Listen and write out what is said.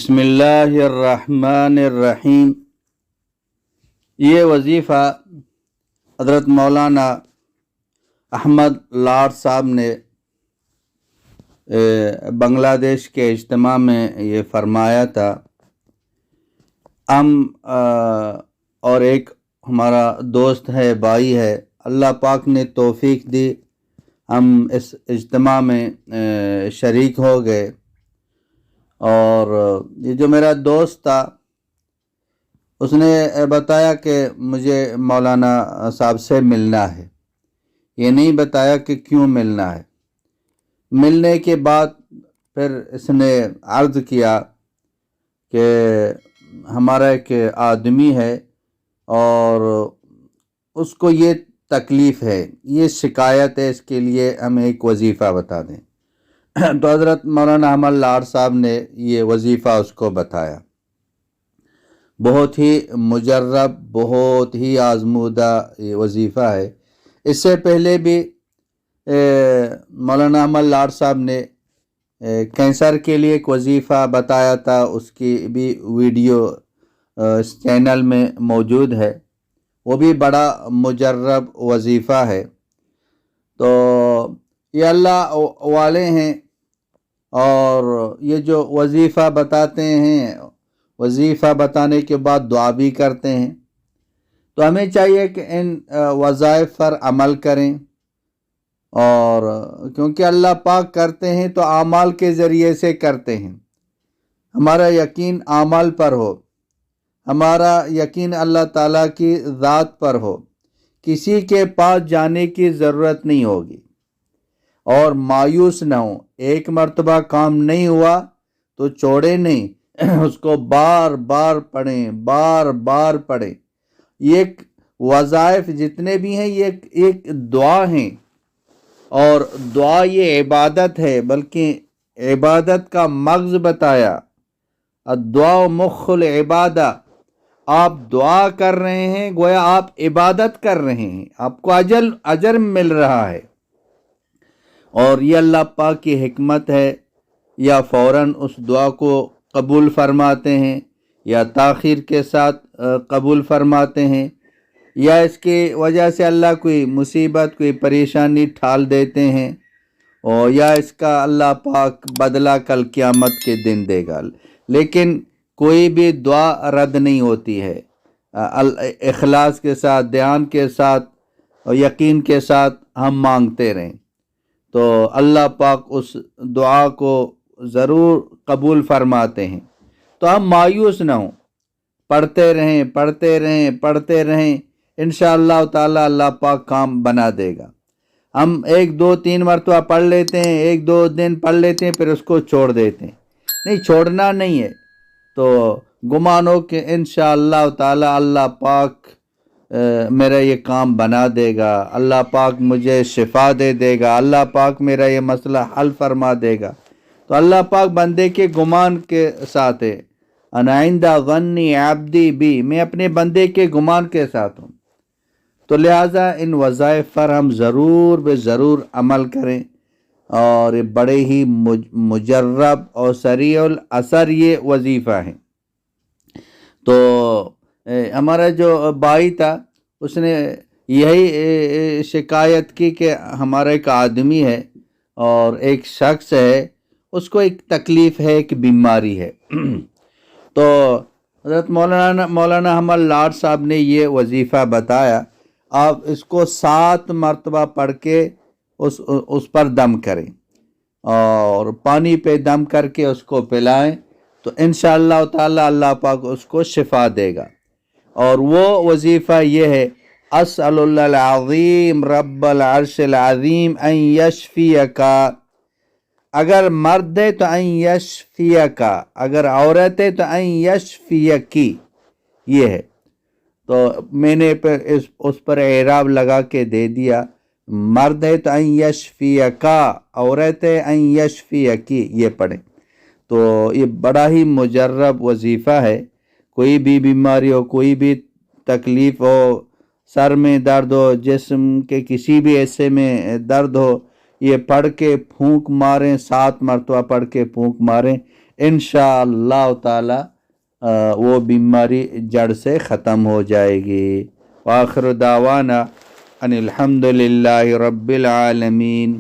बिस्मिल्लाहिर्रहमानिर्रहीम। ये वजीफ़ा हज़रत मौलाना अहमद लाड साहब ने बांग्लादेश के इज्तिमा में ये फरमाया था। हम और एक हमारा दोस्त है, भाई है, अल्लाह पाक ने तौफीक दी, हम इस इज्तिमा में शरीक हो गए। और ये जो मेरा दोस्त था उसने बताया कि मुझे मौलाना साहब से मिलना है। ये नहीं बताया कि क्यों मिलना है। मिलने के बाद फिर इसने अर्ज़ किया कि हमारा एक आदमी है और उसको ये तकलीफ़ है, ये शिकायत है, इसके लिए हमें एक वजीफ़ा बता दें। तो हज़रत मौलाना अहमद लाड साहब ने ये वजीफ़ा उसको बताया। बहुत ही मुजर्रब, बहुत ही आज़मूदा ये वजीफ़ा है। इससे पहले भी मौलाना अहमद लाड साहब ने कैंसर के लिए एक वजीफ़ा बताया था, उसकी भी वीडियो इस चैनल में मौजूद है। वो भी बड़ा मुजर्रब वजीफ़ा है। तो ये अल्लाह वाले हैं और ये जो वजीफ़ा बताते हैं, वजीफ़ा बताने के बाद दुआ भी करते हैं। तो हमें चाहिए कि इन वज़ाइफ पर अमल करें, और क्योंकि अल्लाह पाक करते हैं तो आमाल के ज़रिए से करते हैं। हमारा यकीन आमाल पर हो, हमारा यकीन अल्लाह ताला की ज़ात पर हो, किसी के पास जाने की ज़रूरत नहीं होगी। और मायूस न हो, एक मर्तबा काम नहीं हुआ तो छोड़े नहीं, उसको बार बार पढ़ें, बार बार पढ़ें। ये वज़ाइफ जितने भी हैं ये एक दुआ हैं, और दुआ ये इबादत है, बल्कि इबादत का मग़ज़ बताया। दुआ मुख्खुल इबादा, आप दुआ कर रहे हैं, गोया आप इबादत कर रहे हैं, आपको अजर मिल रहा है। और ये अल्लाह पाक की हिकमत है, या फ़ौरन उस दुआ को कबूल फरमाते हैं, या ताख़ीर के साथ कबूल फरमाते हैं, या इसके वजह से अल्लाह कोई मुसीबत, कोई परेशानी टाल देते हैं, और या इसका अल्लाह पाक बदला कल क़यामत के दिन देगा। लेकिन कोई भी दुआ रद्द नहीं होती है। इखलास के साथ, ध्यान के साथ और यकीन के साथ हम मांगते रहें तो अल्लाह पाक उस दुआ को ज़रूर कबूल फरमाते हैं। तो हम मायूस ना हों, पढ़ते रहें, पढ़ते रहें, पढ़ते रहें, इंशाअल्लाह ताला अल्लाह पाक काम बना देगा। हम 1 2 3 मरतबा पढ़ लेते हैं, 1 2 दिन पढ़ लेते हैं, फिर उसको छोड़ देते हैं। नहीं, छोड़ना नहीं है। तो गुमान हो कि इंशाअल्लाह ताला अल्लाह पाक मेरा ये काम बना देगा, अल्लाह पाक मुझे शिफा दे देगा, अल्लाह पाक मेरा ये मसला हल फरमा देगा। तो अल्लाह पाक बंदे के गुमान के साथ है। अनाइंदा ज़न्नी अब्दी भी, मैं अपने बंदे के गुमान के साथ हूँ। तो लिहाजा इन वज़ाइफ पर हम ज़रूर ज़रूर अमल करें, और ये बड़े ही मुजर्रब और सरीउल असर ये वजीफ़ा है। तो हमारा जो भाई था उसने यही शिकायत की कि हमारा एक आदमी है और एक शख्स है, उसको एक तकलीफ़ है, एक बीमारी है। तो हज़रत मौलाना अहमद लाड साहब ने ये वजीफ़ा बताया, आप इसको 7 मरतबा पढ़ के उस पर दम करें, और पानी पे दम करके उसको पिलाएं, तो इंशाअल्लाह ताला अल्लाह पाक उसको शिफा देगा। और वो वजीफ़ा ये है, अस्अलुल्लाह अज़ीम रब्बल अर्शिल अज़ीम अन यशफियका, अगर मर्द है तो अन यशफियका, अगर औरत है तो अन यशफियकी, ये है। तो मैंने उस पर एराब लगा के दे दिया। मर्द है तो अन यशफियका, औरत है अन यशफियकी, ये पढ़ें। तो ये बड़ा ही मुजर्रब वजीफ़ा है। कोई भी बीमारी हो, कोई भी तकलीफ़ हो, सर में दर्द हो, जिस्म के किसी भी हिस्से में दर्द हो, ये पढ़ के फूंक मारें, 7 मरतबा पढ़ के फूंक मारें, انشاءاللہ تعالی وہ بیماری جڑ سے ختم ہو جائے گی۔ وآخر دعوانا ان الحمد للہ رب العالمین۔